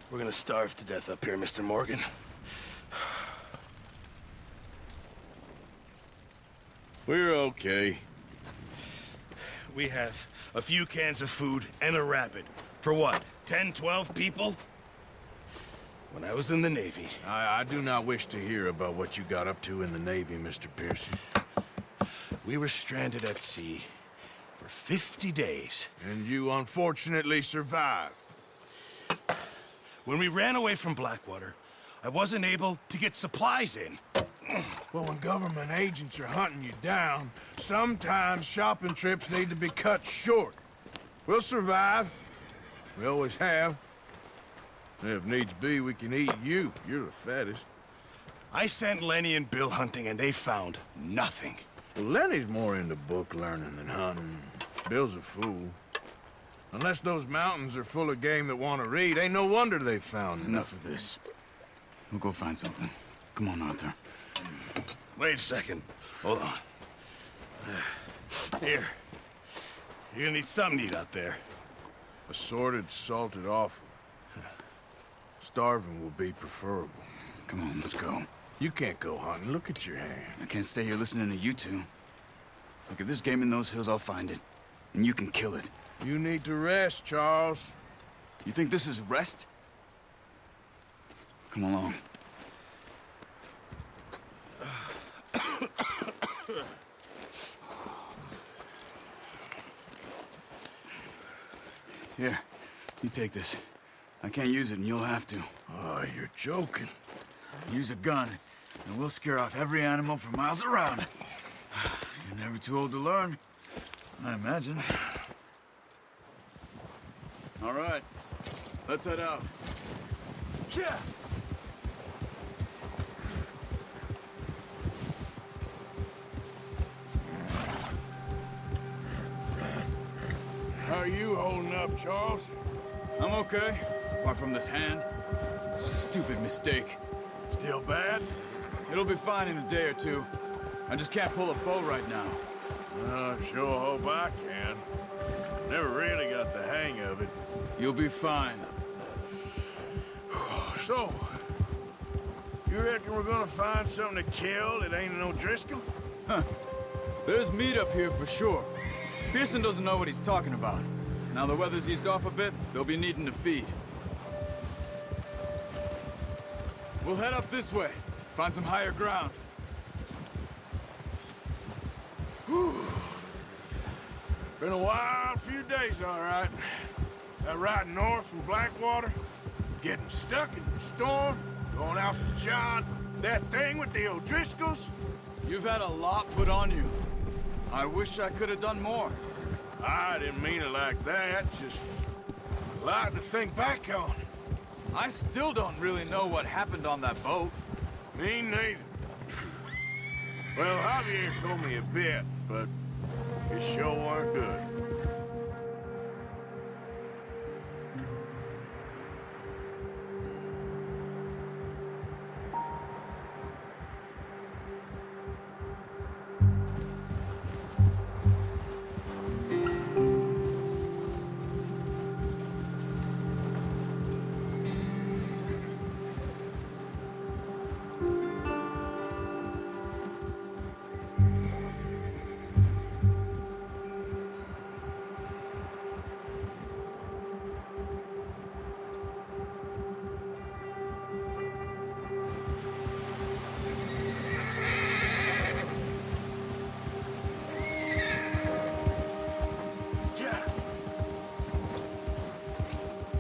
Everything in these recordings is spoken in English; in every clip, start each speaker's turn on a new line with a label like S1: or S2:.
S1: We're gonna starve to death up here, Mr. Morgan.
S2: We're okay.
S1: We have a few cans of food and a rabbit. For what, 10, 12 people? When I was in the Navy...
S2: I do not wish to hear about what you got up to in the Navy, Mr. Pearson.
S1: We were stranded at sea for 50 days.
S2: And you unfortunately survived.
S1: When we ran away from Blackwater, I wasn't able to get supplies in.
S2: Well, when government agents are hunting you down, sometimes shopping trips need to be cut short. We'll survive. We always have. If needs be, we can eat you. You're the fattest.
S1: I sent Lenny and Bill hunting, and they found nothing.
S2: Well, Lenny's more into book learning than hunting. Bill's a fool. Unless those mountains are full of game that want to read, ain't no wonder they found
S3: Enough of this. We'll go find something. Come on, Arthur.
S1: Wait a second. Hold on. Here. You're gonna need something to eat out there.
S2: Assorted, salted offal. Starving will be preferable.
S3: Come on, let's go.
S2: You can't go hunting. Look at your hand.
S3: I can't stay here listening to you two. Look, if there's game in those hills, I'll find it. And you can kill it.
S2: You need to rest, Charles.
S3: You think this is rest? Come along. Here, you take this. I can't use it, and you'll have to.
S2: Oh, you're joking.
S3: Use a gun, and we'll scare off every animal for miles around. You're never too old to learn, I imagine. All right, let's head out.
S1: Yeah.
S2: How are you holding up, Charles?
S3: I'm okay, apart from this hand. Stupid mistake.
S2: Still bad?
S3: It'll be fine in a day or two. I just can't pull a bow right now.
S2: I sure hope I can. Never really got the hang of it.
S3: You'll be fine.
S2: So, you reckon we're gonna find something to kill that ain't no Driscoll?
S3: Huh. There's meat up here for sure. Pearson doesn't know what he's talking about. Now the weather's eased off a bit, they'll be needing to feed. We'll head up this way. Find some higher ground.
S2: Whew. Been a wild few days, all right. That ride north from Blackwater, getting stuck in the storm, going out from John, that thing with the O'Driscolls.
S3: You've had a lot put on you. I wish I could have done more.
S2: I didn't mean it like that, just a lot to think back on.
S3: I still don't really know what happened on that boat.
S2: Me neither. Well, Javier told me a bit, but it sure weren't good.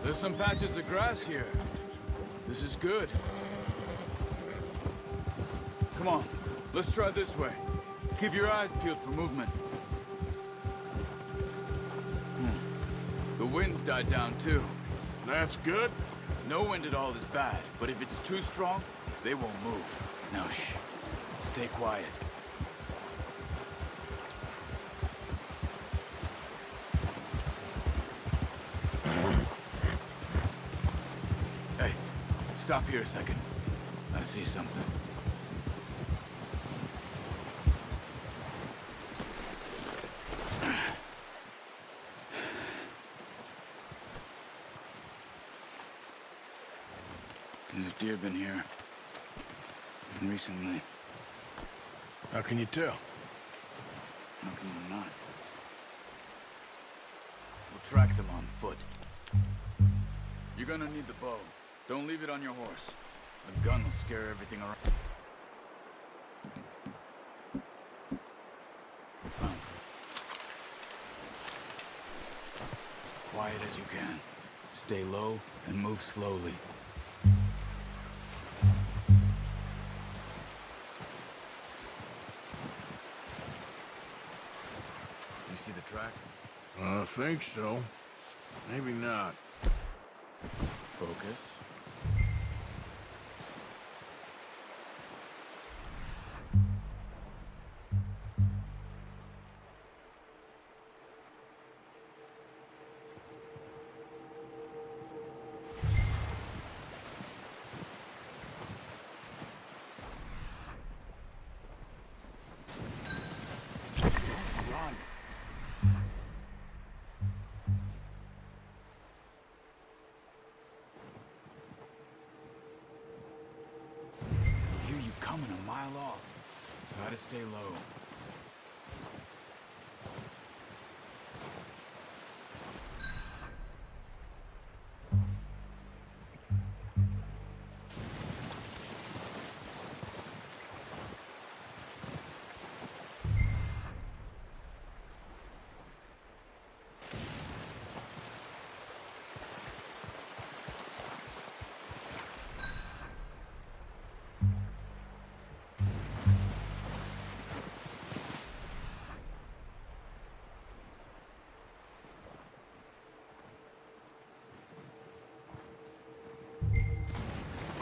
S3: There's some patches of grass here. This is good. Come on, let's try this way. Keep your eyes peeled for movement. The wind's died down too.
S2: That's good.
S3: No wind at all is bad, but if it's too strong, they won't move. Now shh, stay quiet. Hey, stop here a second. I see something. There's deer been here. And recently.
S2: How can you tell?
S3: How can you not? We'll track them on foot. You're gonna need the bow. Don't leave it on your horse. The gun will scare everything around. Come. Quiet as you can. Stay low and move slowly. You see the tracks?
S2: I think so. Maybe not.
S3: Focus. Run. I hear you coming a mile off. Try to stay low.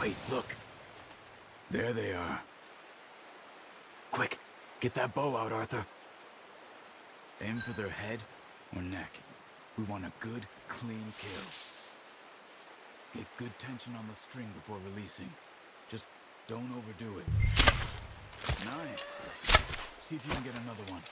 S3: Wait, look. There they are. Quick, get that bow out, Arthur. Aim for their head or neck. We want a good, clean kill. Get good tension on the string before releasing. Just don't overdo it. Nice. See if you can get another one.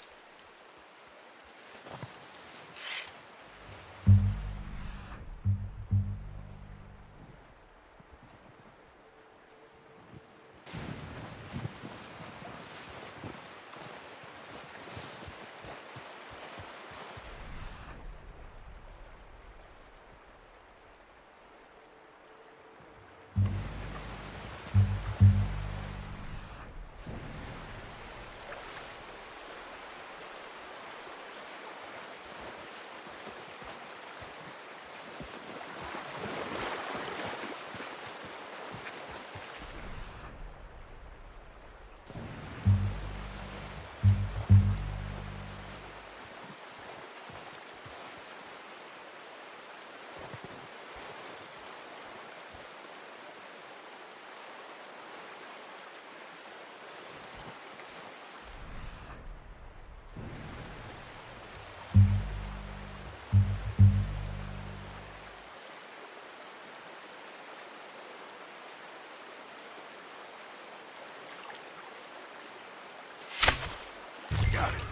S2: Got it.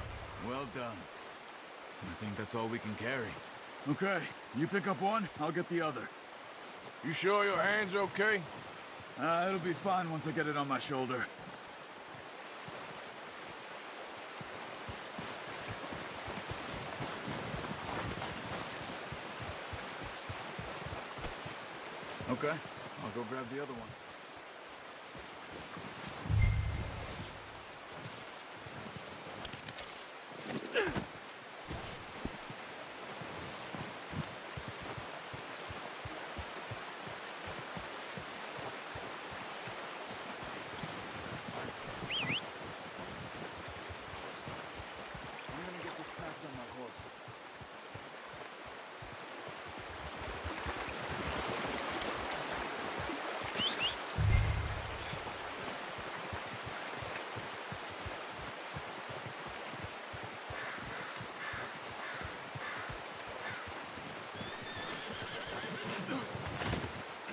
S3: Well done. I think that's all we can carry. Okay, you pick up one, I'll get the other.
S2: You sure your hand's okay?
S3: It'll be fine once I get it on my shoulder. Okay, I'll go grab the other one. I'm gonna get this packed on my horse.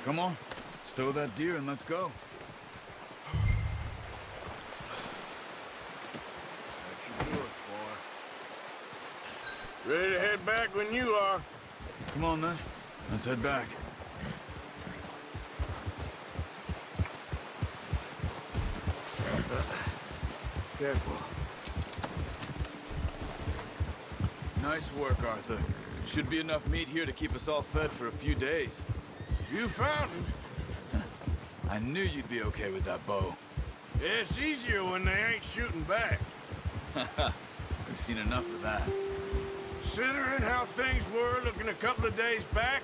S3: Come on, stow that deer and let's go.
S2: That should do it, boy. Ready to head back when you are.
S3: Come on then, let's head back. Careful. Nice work, Arthur. Should be enough meat here to keep us all fed for a few days.
S2: You found him.
S3: I knew you'd be okay with that bow.
S2: Yeah, it's easier when they ain't shooting back.
S3: We've seen enough of that.
S2: Considering how things were looking a couple of days back,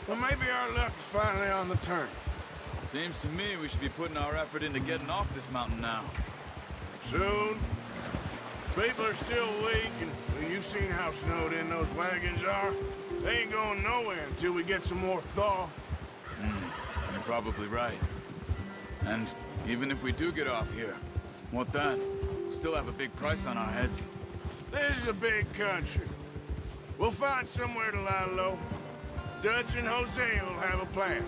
S2: well, maybe our luck is finally on the turn.
S3: Seems to me we should be putting our effort into getting off this mountain now.
S2: Soon. People are still weak, and well, you've seen how snowed in those wagons are. They ain't going nowhere until we get some more thaw.
S3: You're probably right. And even if we do get off here, what then? We'll still have a big price on our heads.
S2: This is a big country. We'll find somewhere to lie low. Dutch and Jose will have a plan.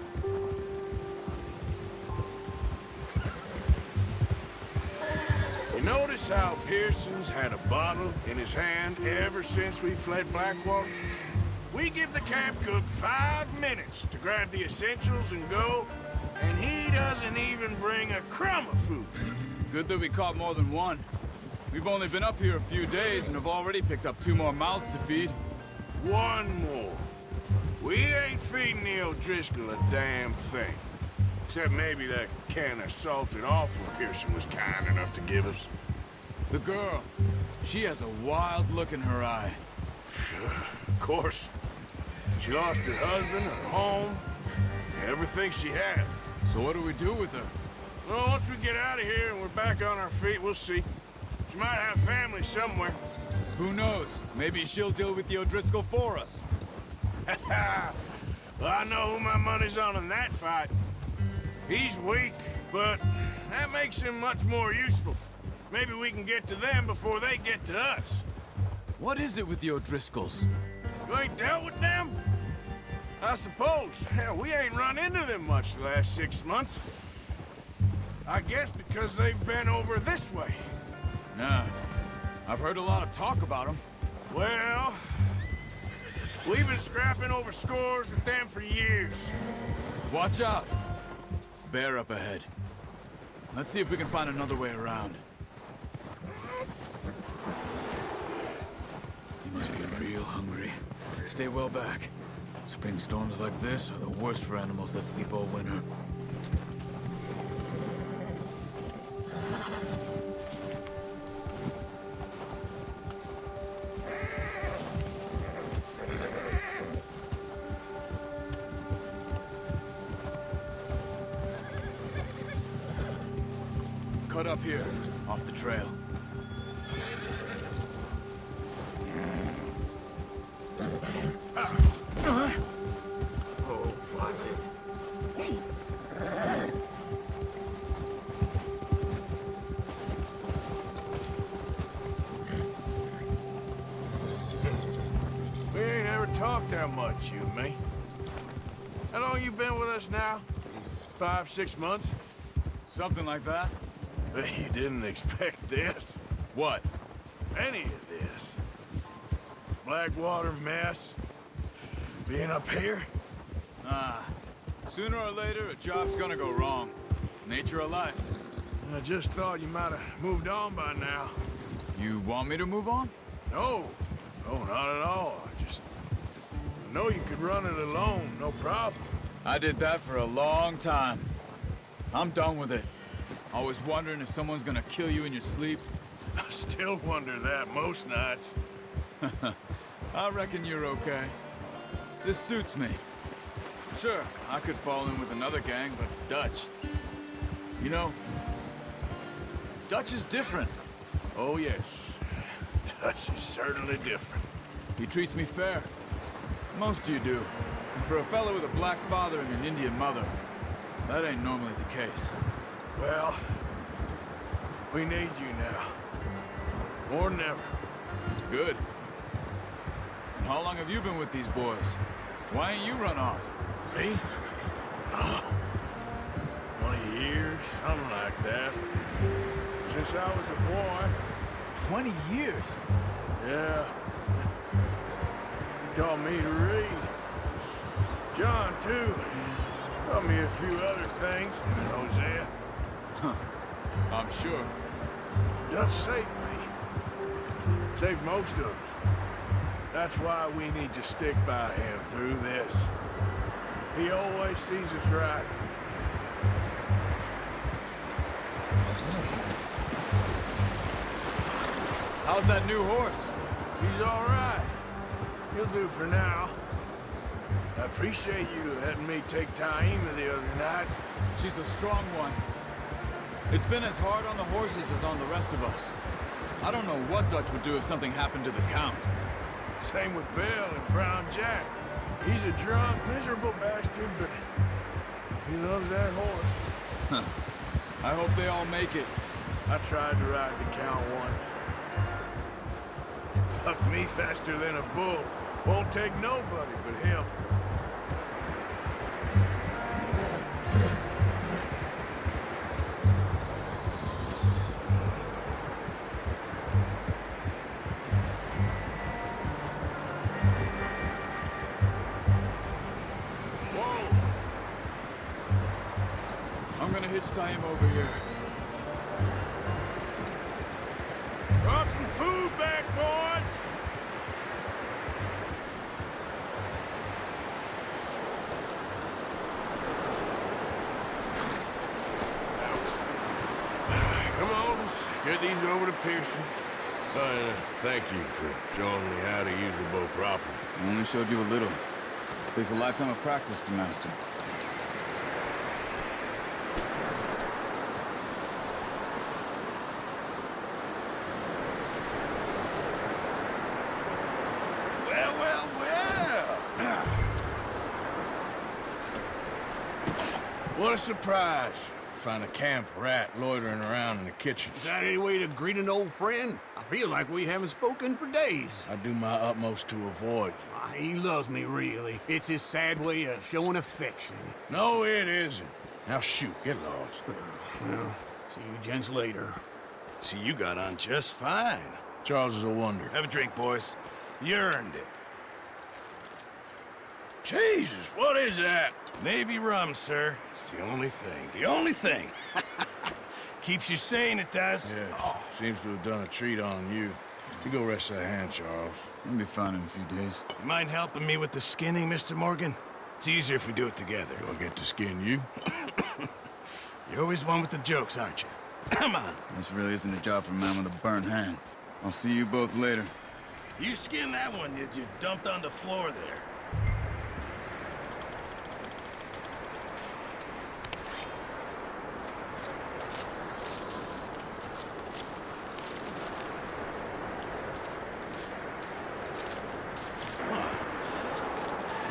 S2: You notice how Pearson's had a bottle in his hand ever since we fled Blackwater? We give the camp cook 5 minutes to grab the essentials and go, and he doesn't even bring a crumb of food.
S3: Good that we caught more than one. We've only been up here a few days and have already picked up 2 more mouths to feed.
S2: One more. We ain't feeding the O'Driscoll a damn thing. Except maybe that can of salted offal Pearson was kind enough to give us.
S3: The girl, she has a wild look in her eye.
S2: Of course. She lost her husband, her home, everything she had.
S3: So what do we do with her?
S2: Well, once we get out of here and we're back on our feet, we'll see. She might have family somewhere.
S3: Who knows? Maybe she'll deal with the O'Driscoll for us.
S2: Well, I know who my money's on in that fight. He's weak, but that makes him much more useful. Maybe we can get to them before they get to us.
S3: What is it with the O'Driscolls?
S2: You ain't dealt with them? I suppose. Hell, we ain't run into them much the last 6 months. I guess because they've been over this way.
S3: Nah. I've heard a lot of talk about them.
S2: Well, we've been scrapping over scores with them for years.
S3: Watch out. Bear up ahead. Let's see if we can find another way around. You must be real hungry. Stay well back. Spring storms like this are the worst for animals that sleep all winter. Cut up here, off the trail. Oh, watch it.
S2: We ain't ever talked that much, you and me. How long you been with us now? 5, 6 months?
S3: Something like that?
S2: Bet you didn't expect this.
S3: What?
S2: Any of this. Blackwater mess. Being up here?
S3: Ah. Sooner or later, a job's gonna go wrong. Nature of life.
S2: I just thought you might have moved on by now.
S3: You want me to move on?
S2: No. No, not at all. I know you could run it alone, no problem.
S3: I did that for a long time. I'm done with it. Always wondering if someone's gonna kill you in your sleep.
S2: I still wonder that most nights.
S3: I reckon you're okay. This suits me. Sure, I could fall in with another gang, but Dutch... You know, Dutch is different.
S2: Oh, yes. Dutch is certainly different.
S3: He treats me fair. Most of you do. And for a fellow with a black father and an Indian mother, that ain't normally the case.
S2: Well, we need you now. More than ever.
S3: Good. And how long have you been with these boys? Why ain't you run off?
S2: Me? 20 years, something like that. Since I was a boy.
S3: 20 years?
S2: Yeah. He taught me to read. John, too. Taught me a few other things, and Hosea.
S3: I'm sure.
S2: Dutch saved me. Saved most of us. That's why we need to stick by him through this. He always sees us right.
S3: How's that new horse?
S2: He's all right. He'll do for now. I appreciate you letting me take Taima the other night.
S3: She's a strong one. It's been as hard on the horses as on the rest of us. I don't know what Dutch would do if something happened to the Count.
S2: Same with Bill and Brown Jack. He's a drunk, miserable bastard, but he loves that horse.
S3: Huh. I hope they all make it.
S2: I tried to ride the Count once. Bucked me faster than a bull. Won't take nobody but him.
S3: I'm gonna hitch Taima over here.
S2: Brought some food back, boys! Come on, let's get these over to Pearson. Thank you for showing me how to use the bow properly.
S3: I only showed you a little. Takes a lifetime of practice to master.
S2: Well, well, well! What a surprise. Find a camp rat loitering around in the kitchen.
S4: Is that any way to greet an old friend? I feel like we haven't spoken for days.
S2: I do my utmost to avoid you.
S4: He loves me, really. It's his sad way of showing affection.
S2: No, it isn't. Now shoot, get lost.
S4: Well, see you gents later.
S1: See, you got on just fine.
S2: Charles is a wonder.
S1: Have a drink, boys. You earned it.
S2: Jesus, what is that?
S1: Navy rum, sir. It's the only thing. The only thing. Keeps you sane, it does.
S2: Yeah, seems to have done a treat on you. You go rest that hand, Charles.
S3: You'll be fine in a few days.
S1: You mind helping me with the skinning, Mr. Morgan? It's easier if we do it together.
S2: Do I get to skin you?
S1: You're always one with the jokes, aren't you? Come on.
S3: This really isn't a job for a man with a burnt hand. I'll see you both later.
S1: You skin that one you dumped on the floor there.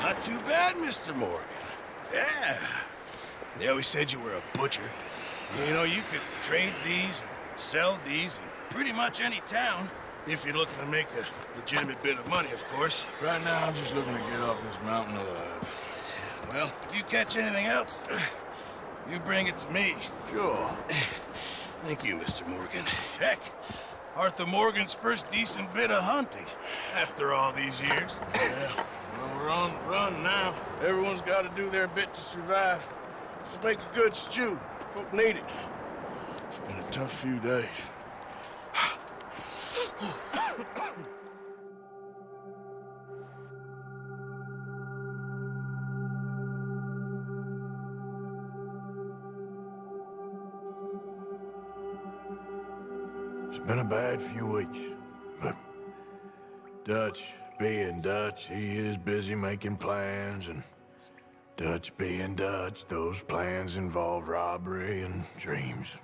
S1: Not too bad, Mr. Morgan. Yeah. They always said you were a butcher. You know, you could trade these, or sell these in pretty much any town, if you're looking to make a legitimate bit of money, of course.
S2: Right now, I'm just looking to get off this mountain alive.
S1: Well, if you catch anything else, you bring it to me.
S2: Sure.
S1: Thank you, Mr. Morgan. Heck, Arthur Morgan's first decent bit of hunting, after all these years.
S2: Yeah. Well, we're on the run now. Everyone's got to do their bit to survive. Just make a good stew. Folk need it. It's been a tough few days. It's been a bad few weeks, but Dutch being Dutch, he is busy making plans, and Dutch being Dutch, those plans involve robbery and dreams.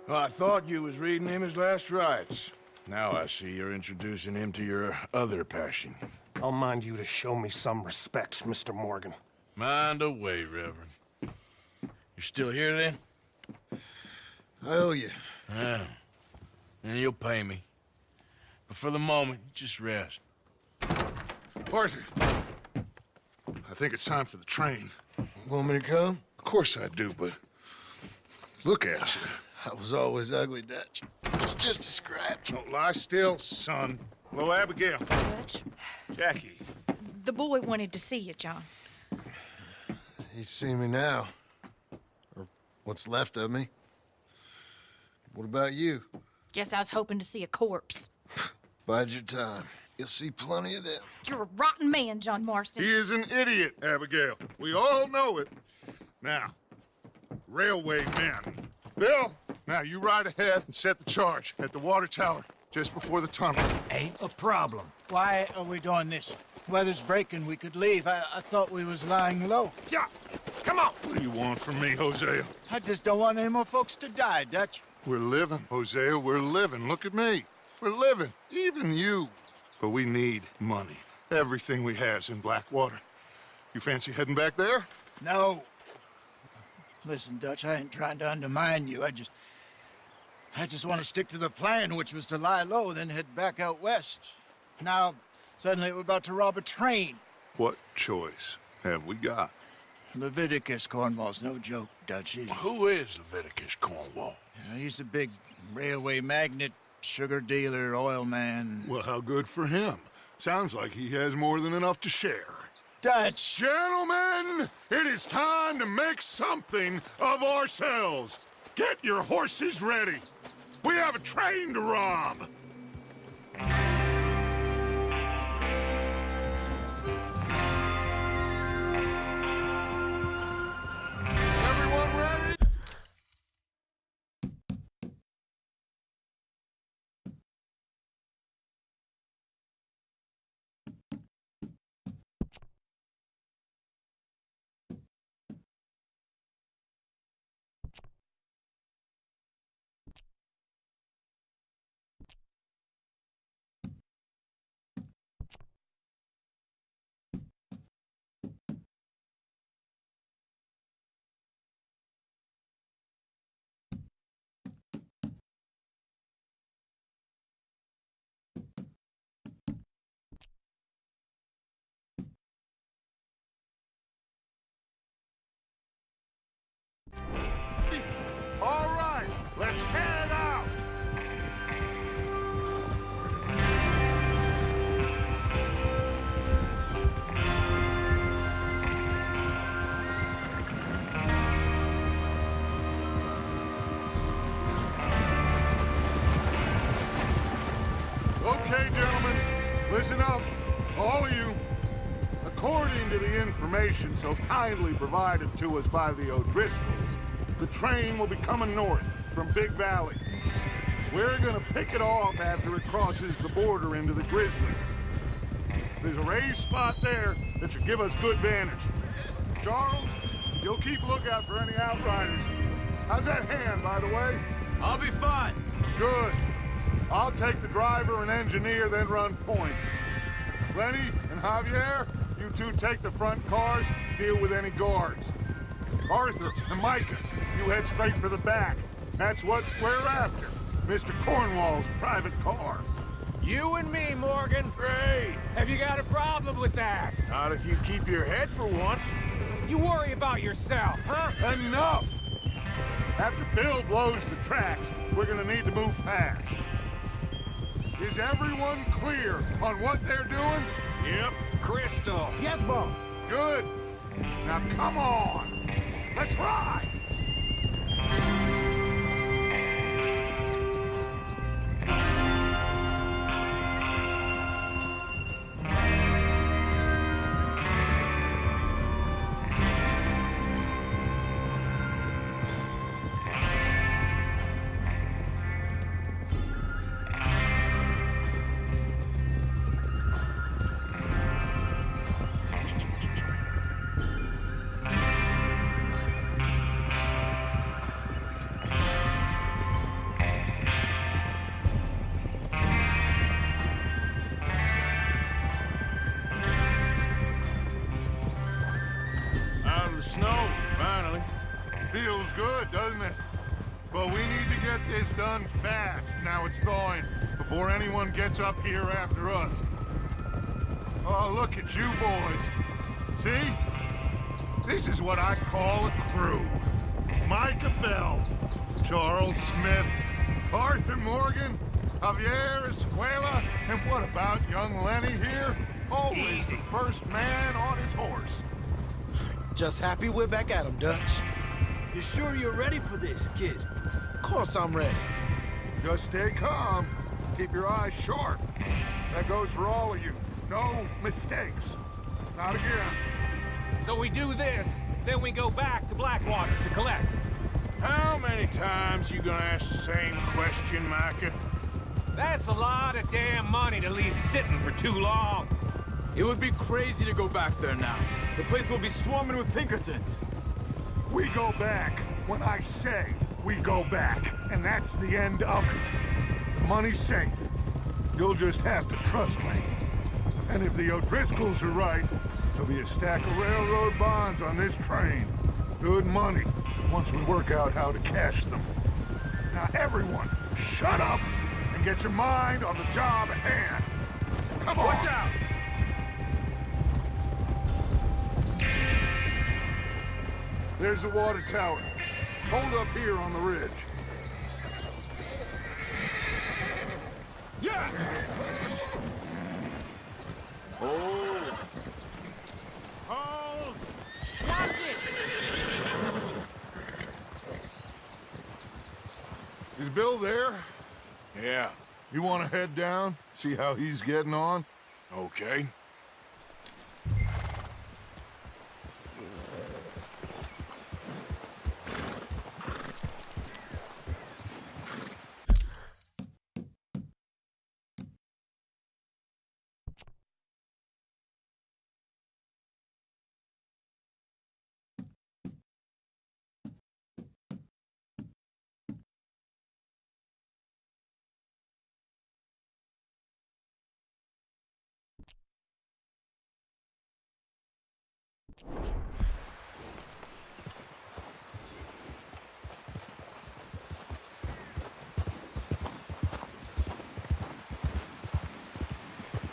S2: Well, I thought you was reading him his last rites. Now I see you're introducing him to your other passion.
S5: I'll mind you to show me some respect, Mr. Morgan.
S2: Mind away, Reverend. You're still here, then?
S1: I owe you.
S2: Yeah. And you'll pay me. But for the moment, just rest.
S6: Arthur, I think it's time for the train.
S1: Want me to come?
S6: Of course I do, but look at you.
S1: I was always ugly, Dutch. It's just a scratch.
S6: Don't lie still, son. Hello, Abigail.
S7: Dutch,
S6: Jackie.
S7: the boy wanted to see you, John. You see me now. Or what's left of me. What about you?
S8: Guess I was hoping to see a corpse.
S7: Bide your time. You'll see plenty of them.
S8: You're a rotten man, John Marston.
S6: He is an idiot, Abigail. We all know it. Now, railway men. Bill, now you ride ahead and set the charge at the water tower just before the tunnel.
S9: Ain't a problem. Why are we doing this? Weather's breaking, we could leave. I thought we was lying low.
S6: Yeah, come on. What do you want from me, Hosea?
S9: I just don't want any more folks to die, Dutch.
S6: We're living, Hosea, we're living. Look at me. We're living. Even you. But we need money. Everything we has in Blackwater. You fancy heading back there?
S9: No. Listen, Dutch, I ain't trying to undermine you. I just want to stick to the plan, which was to lie low, then head back out west. Now, suddenly we're about to rob a train.
S6: What choice have we got?
S9: Leviticus Cornwall's no joke, Dutch.
S2: Who is Leviticus Cornwall?
S9: He's a big railway magnate, sugar dealer, oil man.
S6: Well, how good for him. Sounds like he has more than enough to share.
S9: Dutch!
S6: Gentlemen, it is time to make something of ourselves. Get your horses ready. We have a train to rob. Is everyone ready? All right, let's head out. Okay, gentlemen, listen up, all of you. According to the information so kindly provided to us by the O'Driscolls, the train will be coming north from Big Valley. We're gonna pick it off after it crosses the border into the Grizzlies. There's a raised spot there that should give us good vantage. Charles, you'll keep lookout for any outriders. How's that hand, by the way?
S4: I'll be fine.
S6: Good. I'll take the driver and engineer, then run point. Lenny and Javier, you two take the front cars, deal with any guards. Arthur and Micah, you head straight for the back. That's what we're after. Mr. Cornwall's private car.
S2: You and me, Morgan. Great.
S10: Have you got a problem with that?
S2: Not if you keep your head for once.
S10: You worry about yourself, huh?
S6: Enough! After Bill blows the tracks, we're gonna need to move fast. Is everyone clear on what they're doing?
S2: Yep.
S10: Crystal.
S9: Yes, boss.
S6: Good. Now come on. Let's ride.
S2: Snow, finally.
S6: Feels good, doesn't it? But we need to get this done fast, now it's thawing, before anyone gets up here after us. Oh, look at you boys. See? This is what I call a crew. Micah Bell, Charles Smith, Arthur Morgan, Javier Escuela, and what about young Lenny here? Always the first man on his horse.
S11: Just happy we're back at 'em, Dutch.
S3: You sure you're ready for this, kid?
S11: Of course I'm ready.
S6: Just stay calm. Keep your eyes sharp. That goes for all of you. No mistakes. Not again.
S10: So we do this, then we go back to Blackwater to collect.
S2: How many times you gonna ask the same question, Micah?
S10: That's a lot of damn money to leave sitting for too long.
S3: It would be crazy to go back there now. The place will be swarming with Pinkertons.
S6: We go back when I say we go back, and that's the end of it. The money's safe. You'll just have to trust me. And if the O'Driscolls are right, there'll be a stack of railroad bonds on this train. Good money, once we work out how to cash them. Now everyone, shut up and get your mind on the job at hand. Come on!
S2: Watch out!
S6: There's the water tower. Hold up here on the ridge.
S2: Yeah!
S10: Oh. Hold. Watch it!
S6: Is Bill there?
S2: Yeah,
S6: You want to head down? See how he's getting on?
S2: okay.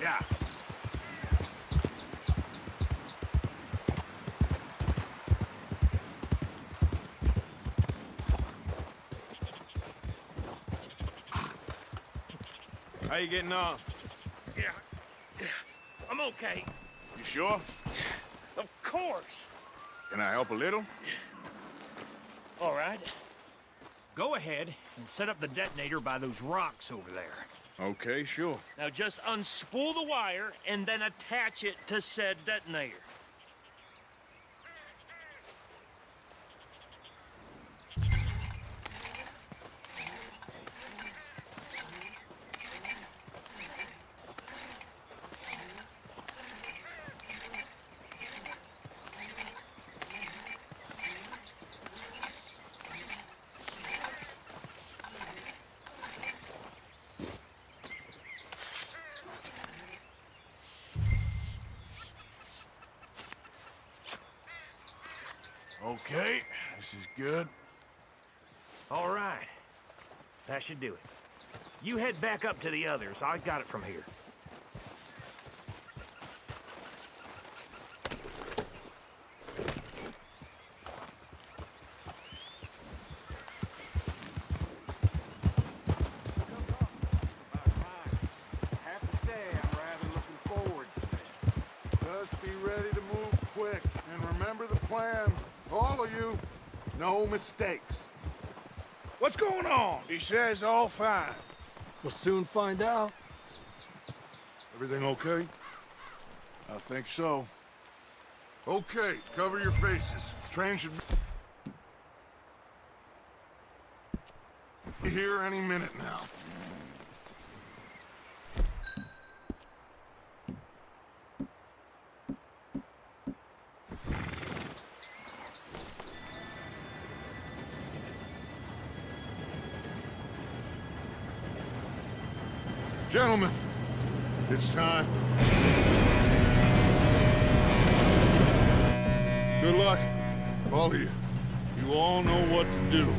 S2: Yeah. How you getting on?
S1: Yeah. I'm okay.
S2: You sure?
S1: Of course.
S2: Can I help a little?
S1: All right. Go ahead and set up the detonator by those rocks over there.
S2: Okay, sure.
S1: Now just unspool the wire and then attach it to said detonator.
S2: Okay, this is good.
S1: All right. That should do it. You head back up to the others. I got it from here.
S6: Just be ready to move quick. And remember the plan. All of you, no mistakes.
S2: What's going on? He says all fine.
S4: We'll soon find out.
S6: Everything okay?
S2: I think so.
S6: Okay, cover your faces. Train should be here any minute now. Gentlemen, it's time. Good luck, all of you. You all know what to do.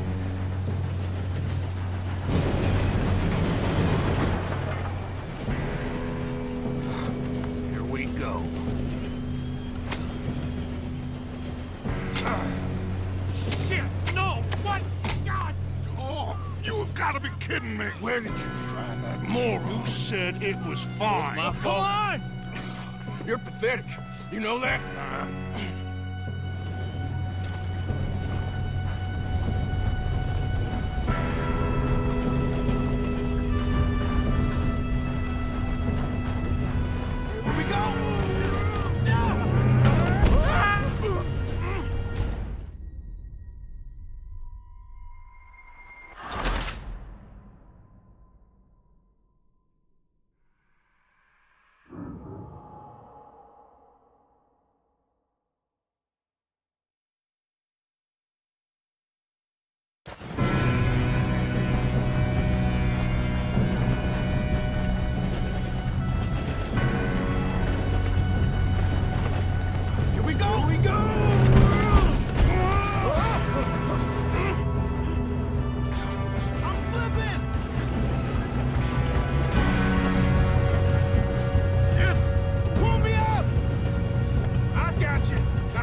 S1: Here we go. Shit! No! What? God!
S6: Oh, you have got to be kidding me.
S2: Where did you find that moron?
S6: Who said it was fine?
S2: My fault. Come on! You're pathetic. You know that?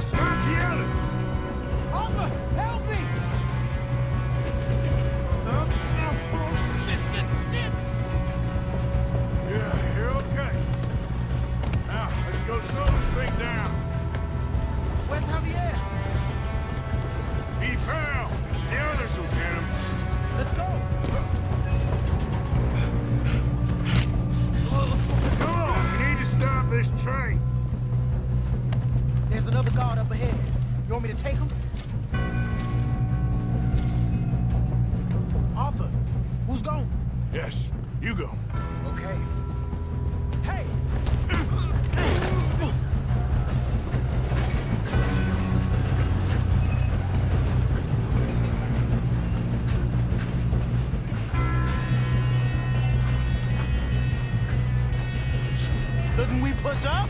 S2: Stop yelling!
S11: Arthur, help me! Shit!
S2: Yeah, you're okay. Now, let's go slow this thing down.
S11: Where's Javier?
S2: He fell. The others will get him.
S11: Let's go!
S2: Come on, we need to stop this train.
S11: There's another guard up ahead. You want me to take him? Arthur, who's going?
S2: Yes, you go.
S11: Okay. Hey! Couldn't we push up?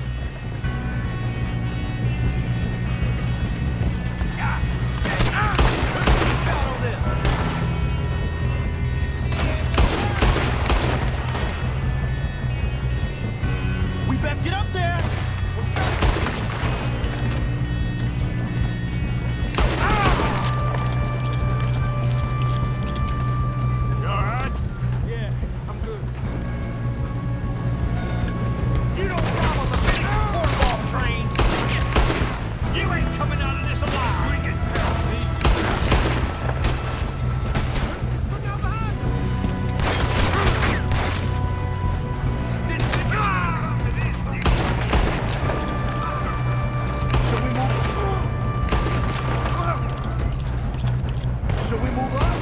S11: We best get up there!
S2: You all right?
S11: Yeah, I'm good.
S10: You don't promise a big cornball train! You ain't coming out of this alive! We get past me!
S11: Look out behind you! Should we move up?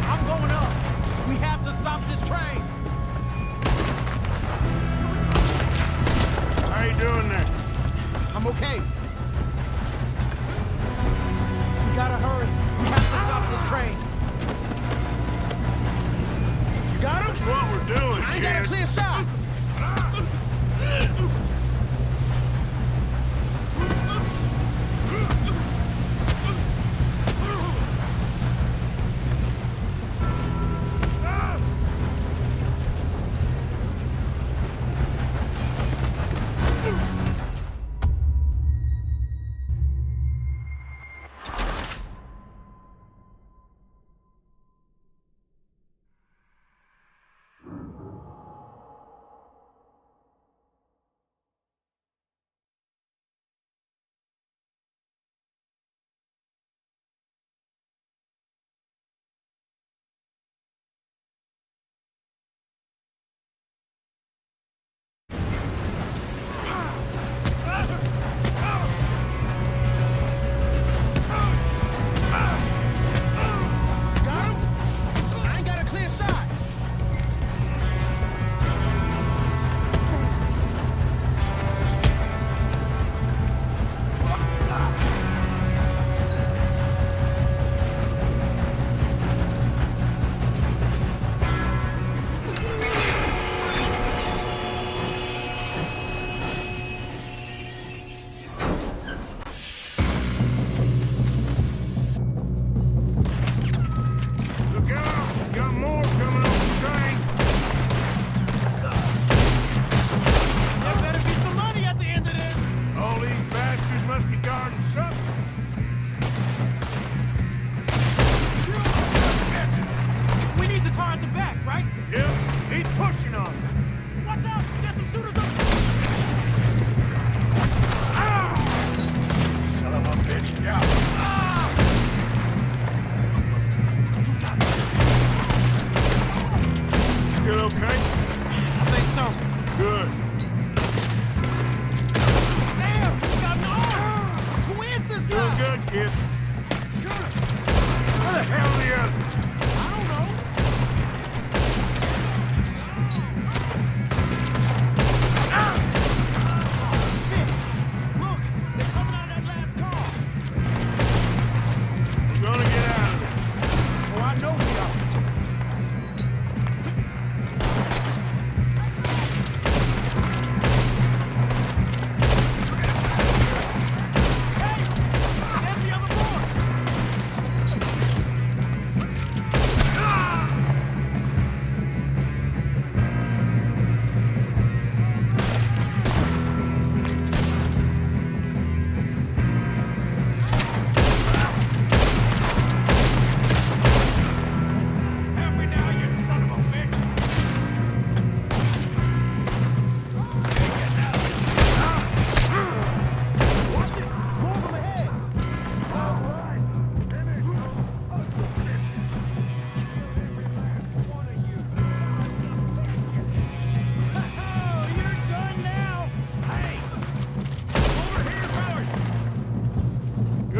S11: I'm going up. We have to stop this train.
S2: How you doing there?
S11: I'm okay. We gotta hurry. We have to stop this train. You got him?
S2: That's what we're doing,
S11: I ain't got a
S2: kid.
S11: clear shot.
S2: Hey! There's the other boy!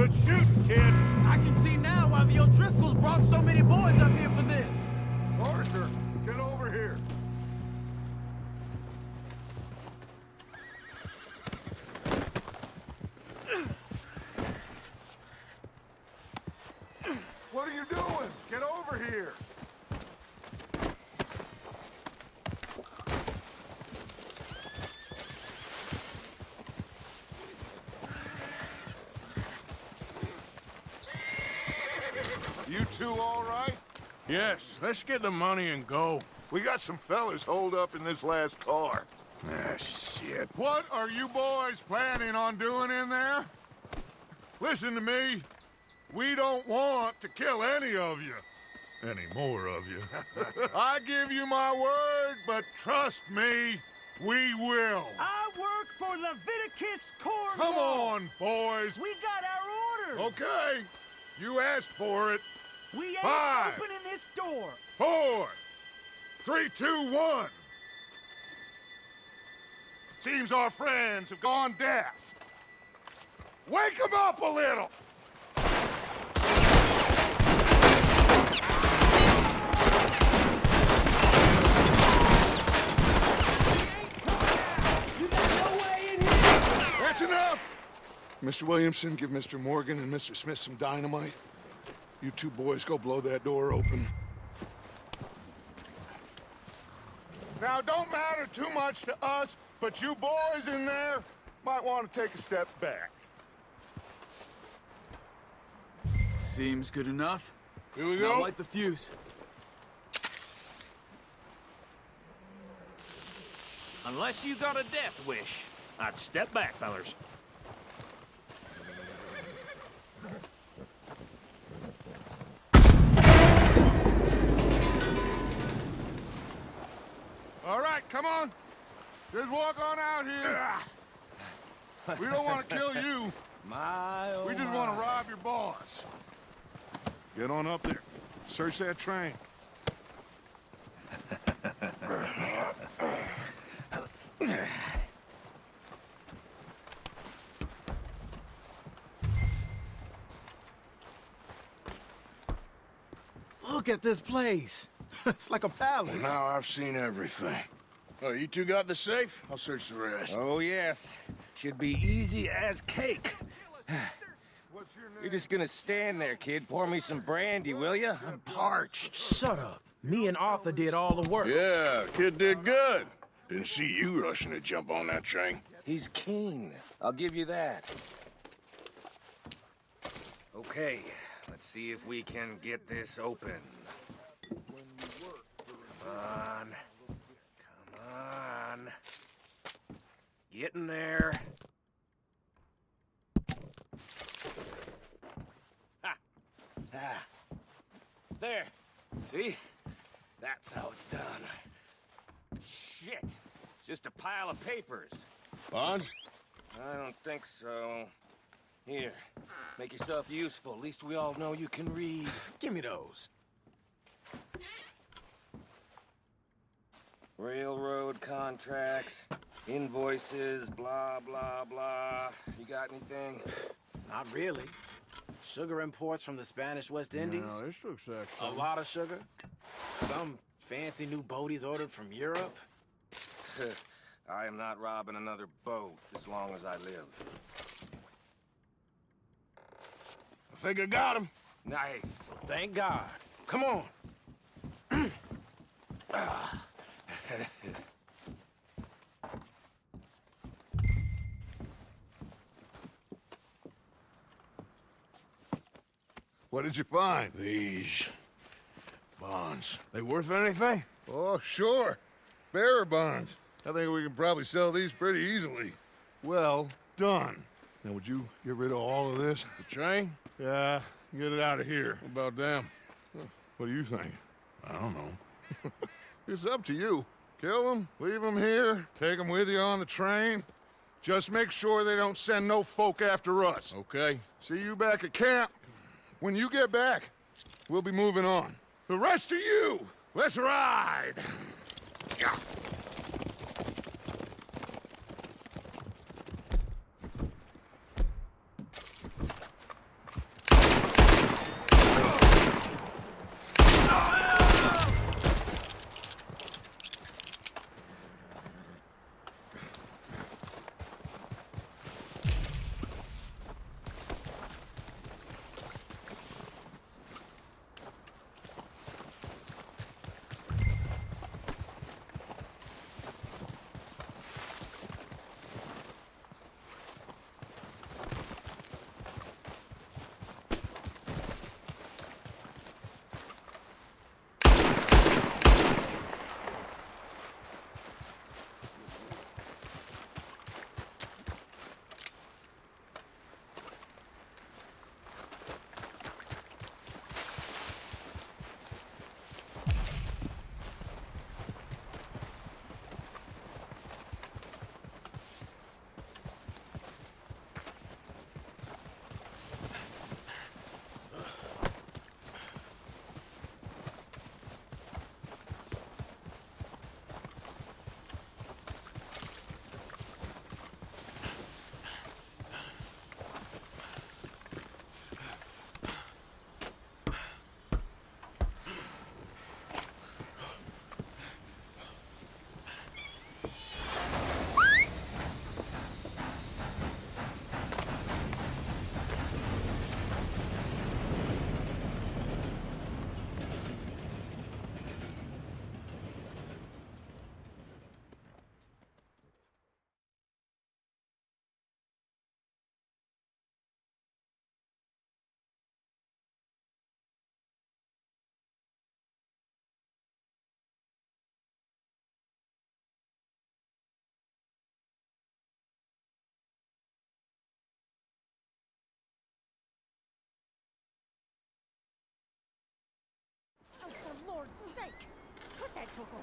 S2: quit shooting, kid.
S11: I can see now why the O'Driscolls brought so many boys up here for this.
S6: Arthur, get over here. What are you doing? Get over here. You two all right?
S2: Yes, let's get the money and go.
S6: We got some fellas holed up in this last car.
S2: Ah, shit.
S6: What are you boys planning on doing in there? Listen to me. We don't want to kill any of you. Any more of you. I give you my word, but trust me, we will.
S10: I work for Leviticus Corps.
S6: Come on, boys.
S10: We got our orders.
S6: Okay. You asked for it.
S10: We ain't
S6: 5,
S10: opening this door.
S6: 4, 3, 2, 1. Seems our friends have gone deaf. Wake them up a little. That's enough! Mr. Williamson, give Mr. Morgan and Mr. Smith some dynamite. You two boys go blow that door open. Now, don't matter too much to us, but you boys in there might want to take a step back.
S3: Seems good enough.
S2: Here we
S3: Now
S2: go.
S3: light the fuse.
S10: Unless you got a death wish, I'd step back, fellers.
S6: All right, come on. Just walk on out here. We don't want to kill you. We just want to rob your boss. Get on up there. Search that train.
S11: Look at this place. It's like a palace.
S2: Now I've seen everything. Oh, you two got the safe? I'll search the rest.
S10: Oh, yes. Should be easy as cake.
S6: What's your name?
S10: You're just gonna stand there, kid. Pour me some brandy, will you? I'm parched.
S11: Shut up. Me and Arthur did all the work.
S2: Yeah, kid did good. Didn't see you rushing to jump on that train.
S10: He's keen. I'll give you that. Okay, let's see if we can get this open. Come on. Come on. Get in there. Ha! Ah. There. See? That's how it's done. Shit. Just a pile of papers.
S2: Bonds?
S10: I don't think so. Here, make yourself useful. At least we all know you can read.
S11: Give me those.
S10: Railroad contracts, invoices, blah, blah, blah. You got anything?
S11: Not really. Sugar imports from the Spanish West Indies.
S2: No, this looks like
S11: A
S2: something.
S11: lot of sugar. Some fancy new boaties ordered from Europe.
S10: I am not robbing another boat as long as I live.
S2: I think I got him.
S10: Nice.
S11: Thank God. Come on.
S6: What did you find?
S2: These bonds. They worth anything?
S6: Oh, sure. Bearer bonds. I think we can probably sell these pretty easily. Well done. Now, would you get rid of all of this?
S2: The train?
S6: Yeah, get it out of here.
S2: What about them?
S6: What do you think?
S2: I don't know.
S6: It's up to you. Kill them, leave them here, take them with you on the train. Just make sure they don't send no folk after us.
S2: Okay.
S6: See you back at camp. When you get back, we'll be moving on. The rest of you, let's ride!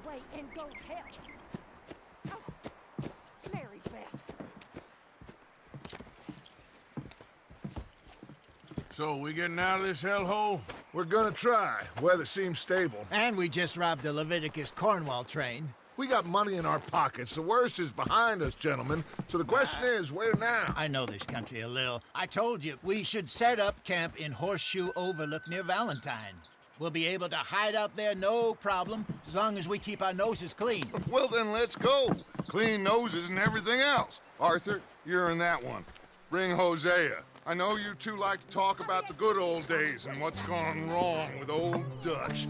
S12: away and go help. Oh, Mary Beth.
S2: So, we getting out of this hellhole?
S6: We're gonna try. Weather seems stable.
S9: And we just robbed the Leviticus Cornwall train.
S6: We got money in our pockets. The worst is behind us, gentlemen. So the question is, where now?
S9: I know this country a little. I told you, we should set up camp in Horseshoe Overlook near Valentine. We'll be able to hide out there, no problem, as long as we keep our noses clean.
S6: Well, then let's go. Clean noses and everything else. Arthur, you're in that one. Bring Hosea. I know you two like to talk about the good old days and what's gone wrong with old Dutch.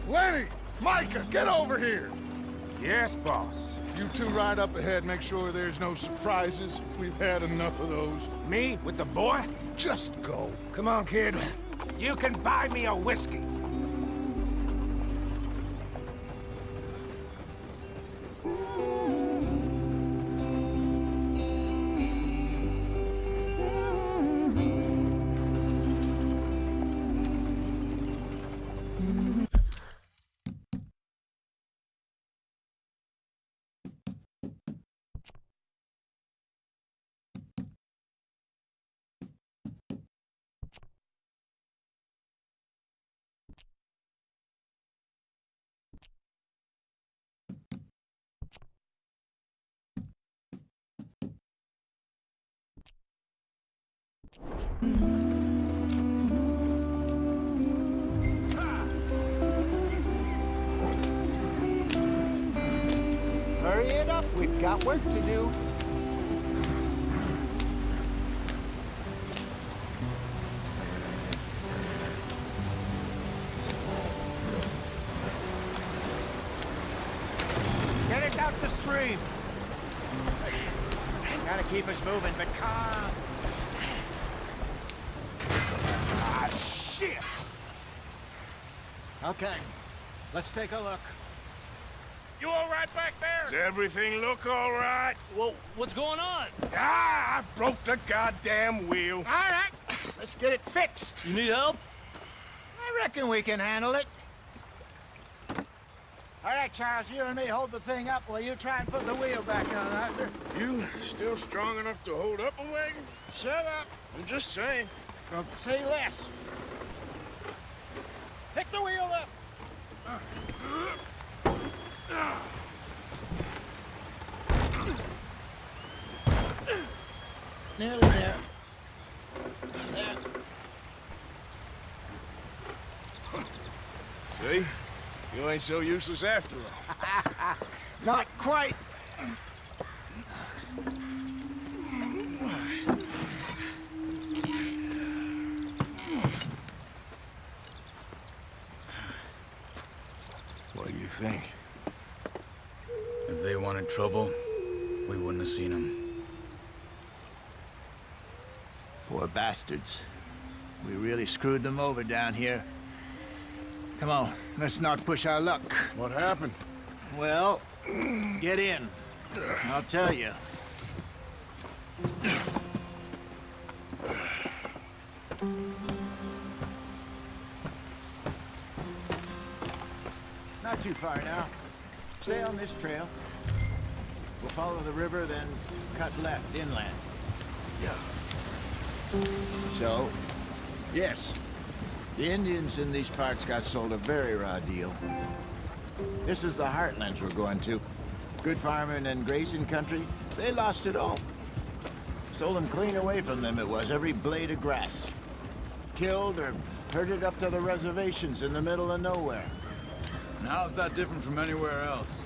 S6: Lenny! Micah, get over here!
S10: Yes, boss.
S6: You two ride up ahead, make sure there's no surprises. We've had enough of those.
S10: Me with the boy?
S6: Just go.
S10: Come on, kid. You can buy me a whiskey.
S9: Hurry it up, we've got work to do. Get us out the stream. Gotta keep us moving, but calm.
S10: Ah, shit!
S9: Okay, let's take a look.
S10: You all right back there?
S2: Does everything look all right?
S11: Well, what's going on?
S2: Ah, I broke the goddamn wheel.
S9: All right, let's get it fixed.
S11: You need help?
S9: I reckon we can handle it. All right, Charles, you and me hold the thing up while you try and put the wheel back on, Arthur.
S2: You still strong enough to hold up a wagon?
S9: Shut up.
S2: I'm just saying.
S9: Well, say less. Pick the wheel up. Nearly there. There.
S2: See? You ain't so useless after all.
S9: Not quite.
S2: What do you think?
S3: If they wanted trouble, we wouldn't have seen them.
S9: Poor bastards. We really screwed them over down here. Come on, let's not push our luck.
S2: What happened?
S9: Well, get in. I'll tell you. Not too far now. Stay on this trail. We'll follow the river, then cut left inland.
S2: Yeah.
S9: So, yes. The Indians in these parts got sold a very raw deal. This is the heartlands we're going to. Good farming and grazing country, they lost it all. Stolen clean away from them it was, every blade of grass. Killed or herded up to the reservations in the middle of nowhere.
S3: And how's that different from anywhere else?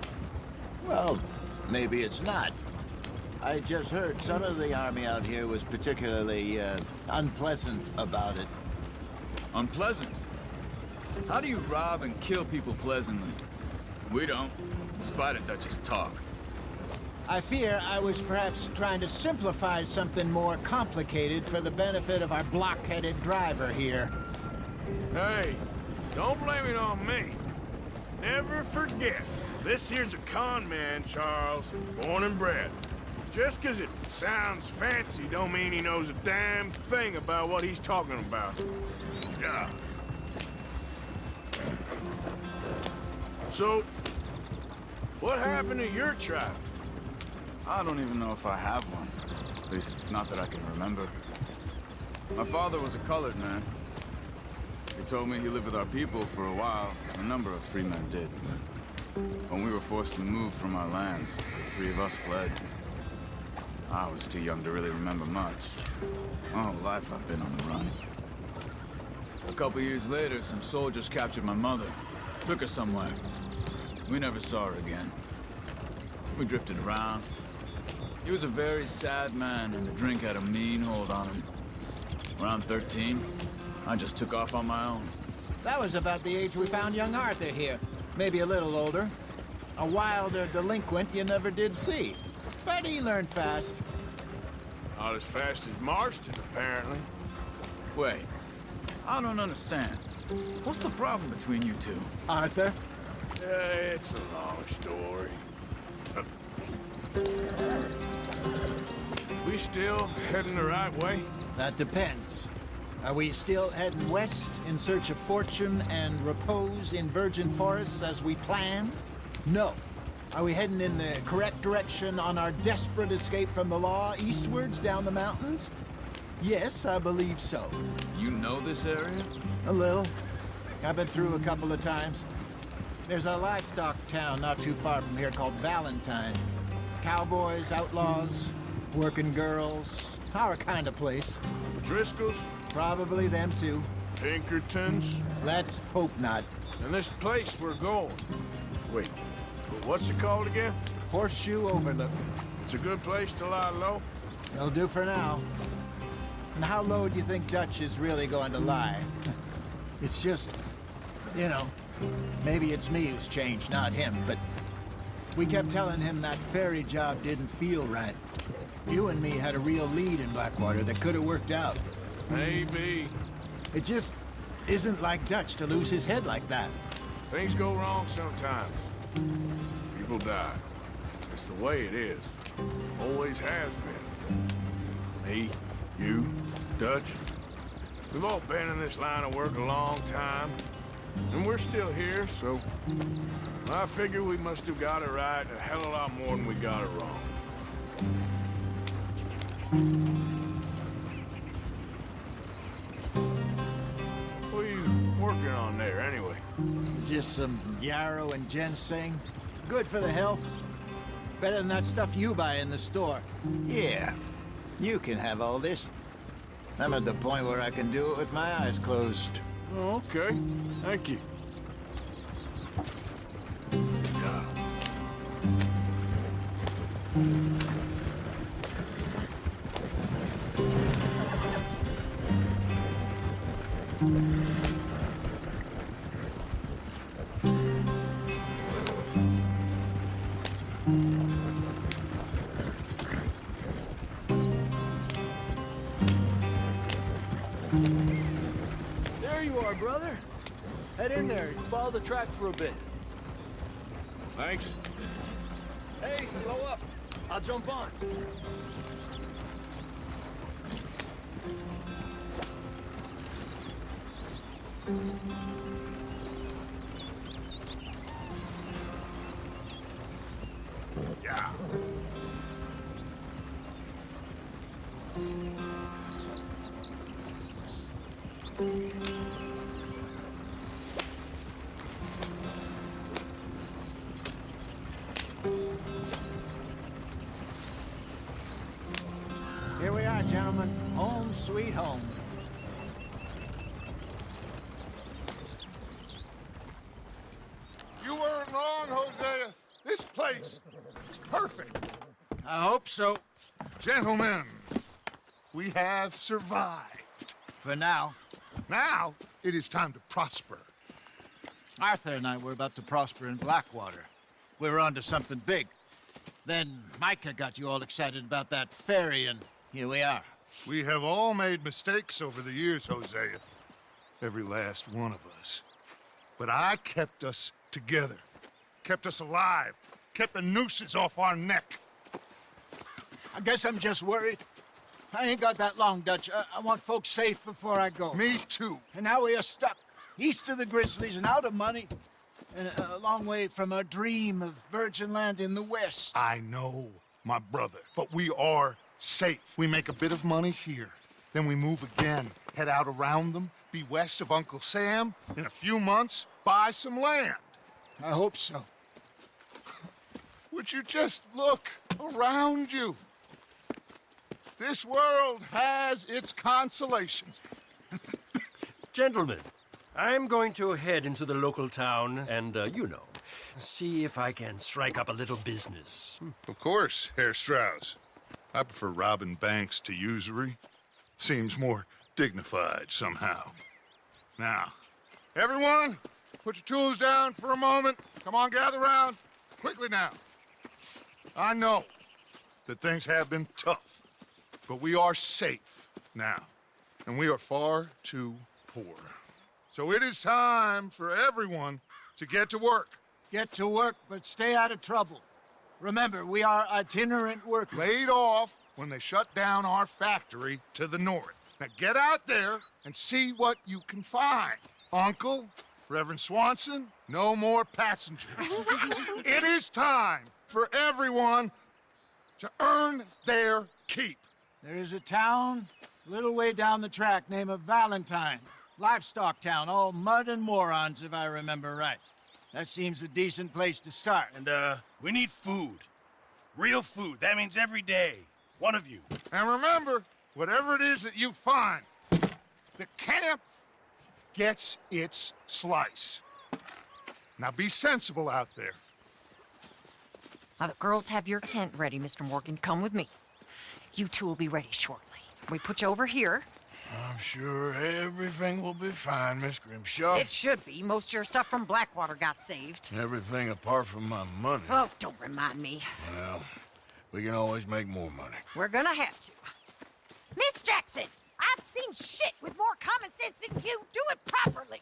S9: Well, maybe it's not. I just heard some of the army out here was particularly, unpleasant about it.
S3: Unpleasant? How do you rob and kill people pleasantly? We don't, despite of Dutch's talk.
S9: I fear I was perhaps trying to simplify something more complicated for the benefit of our blockheaded driver here.
S2: Hey, don't blame it on me. Never forget, this here's a con man, Charles, born and bred. Just 'cause it sounds fancy don't mean he knows a damn thing about what he's talking about. Yeah. So, what happened to your tribe?
S3: I don't even know if I have one. At least, not that I can remember. My father was a colored man. He told me he lived with our people for a while. A number of free men did. But when we were forced to move from our lands, the three of us fled. I was too young to really remember much. My whole life I've been on the run. A couple years later, some soldiers captured my mother. Took her somewhere. We never saw her again. We drifted around. He was a very sad man, and the drink had a mean hold on him. Around 13, I just took off on my own.
S9: That was about the age we found young Arthur here. Maybe a little older. A wilder delinquent you never did see. But he learned fast.
S2: Not as fast as Marston, apparently.
S3: Wait, I don't understand. What's the problem between you two?
S9: Arthur?
S2: It's a long story. We still heading the right way?
S9: That depends. Are we still heading west in search of fortune and repose in virgin forests as we planned? No. Are we heading in the correct direction on our desperate escape from the law eastwards down the mountains? Yes, I believe so.
S3: You know this area?
S9: A little. I've been through a couple of times. There's a livestock town not too far from here called Valentine. Cowboys, outlaws, working girls, our kind of place.
S2: Driscolls?
S9: Probably them too.
S2: Pinkertons?
S9: Let's hope not.
S2: And this place we're going. Wait, what's it called again?
S9: Horseshoe Overlook.
S2: It's a good place to lie low?
S9: It'll do for now. And how low do you think Dutch is really going to lie? It's just, you know, maybe it's me who's changed, not him, but we kept telling him that ferry job didn't feel right. You and me had a real lead in Blackwater that could have worked out.
S2: Maybe.
S9: It just isn't like Dutch to lose his head like that.
S2: Things go wrong sometimes. People die. It's the way it is. Always has been. Me, you, Dutch. We've all been in this line of work a long time. And we're still here, so I figure we must have got it right a hell of a lot more than we got it wrong. What are you working on there, anyway?
S9: Just some yarrow and ginseng. Good for the health. Better than that stuff you buy in the store. Yeah, you can have all this. I'm at the point where I can do it with my eyes closed.
S2: Oh, okay. Thank you.
S11: There you are, brother. Head in there and follow the track for a bit.
S2: Thanks.
S11: Hey, slow up. I'll jump on.
S2: Yeah.
S9: sweet home.
S6: You weren't wrong, Hosea. This place is perfect.
S9: I hope so.
S6: Gentlemen, we have survived.
S9: For now.
S6: Now, it is time to prosper.
S9: Arthur and I were about to prosper in Blackwater. We were onto something big. Then Micah got you all excited about that ferry, and here we are.
S6: We have all made mistakes over the years, Hosea. Every last one of us. But I kept us together. Kept us alive. Kept the nooses off our neck.
S9: I guess I'm just worried. I ain't got that long, Dutch. I want folks safe before I go.
S6: Me too.
S9: And now we are stuck, east of the Grizzlies and out of money, and a long way from our dream of virgin land in the west.
S6: I know, my brother, but we are safe. We make a bit of money here, then we move again, head out around them, be west of Uncle Sam, in a few months, buy some land.
S9: I hope so.
S6: Would you just look around you? This world has its consolations.
S10: Gentlemen, I'm going to head into the local town and, see if I can strike up a little business.
S6: Of course, Herr Strauss. I prefer robbing banks to usury. Seems more dignified somehow. Now, everyone, put your tools down for a moment. Come on, gather round. Quickly now. I know that things have been tough, but we are safe now, and we are far too poor. So it is time for everyone to get to work.
S9: Get to work, but stay out of trouble. Remember, we are itinerant workers.
S6: Laid off when they shut down our factory to the north. Now get out there and see what you can find. Uncle, Reverend Swanson, no more passengers. It is time for everyone to earn their keep.
S9: There is a town a little way down the track named Valentine. Livestock town, all mud and morons, if I remember right. That seems a decent place to start.
S1: And, we need food. Real food. That means every day. One of you.
S6: And remember, whatever it is that you find, the camp gets its slice. Now be sensible out there.
S13: Now the girls have your tent ready, Mr. Morgan. Come with me. You two will be ready shortly. We put you over here.
S2: I'm sure everything will be fine, Miss Grimshaw.
S13: It should be. Most of your stuff from Blackwater got saved.
S2: Everything apart from my money.
S13: Oh, don't remind me.
S2: Well, we can always make more money.
S13: We're gonna have to. Miss Jackson, I've seen shit with more common sense than you. Do it properly.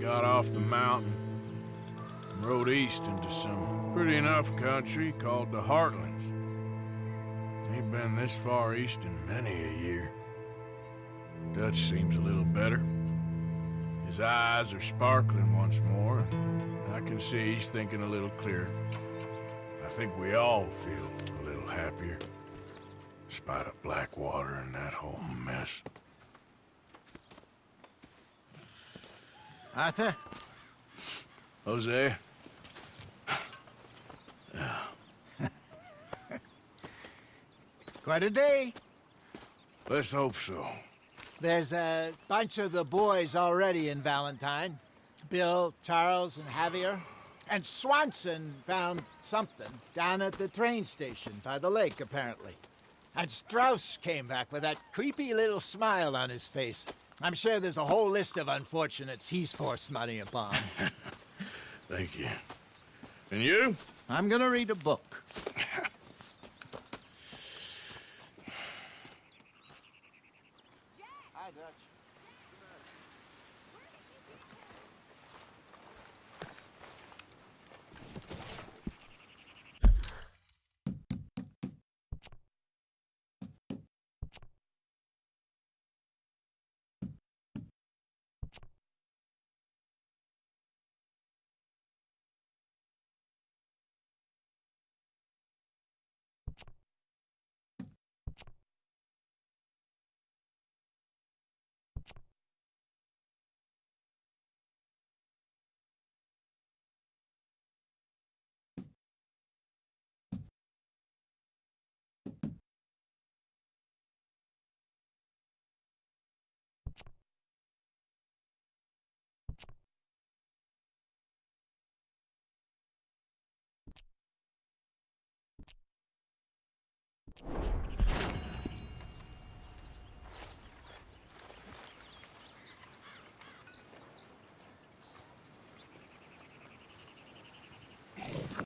S2: Got off the mountain and rode east into some pretty enough country called the Heartlands. Ain't been this far east in many a year. Dutch seems a little better. His eyes are sparkling once more, and I can see he's thinking a little clearer. I think we all feel a little happier, in spite of Blackwater and that whole mess.
S9: Arthur?
S2: Jose?
S9: Quite a day.
S2: Let's hope so.
S9: There's a bunch of the boys already in Valentine. Bill, Charles, and Javier. And Swanson found something down at the train station by the lake, apparently. And Strauss came back with that creepy little smile on his face. I'm sure there's a whole list of unfortunates he's forced money upon.
S2: Thank you. And you?
S9: I'm gonna read a book. Hi, Dutch.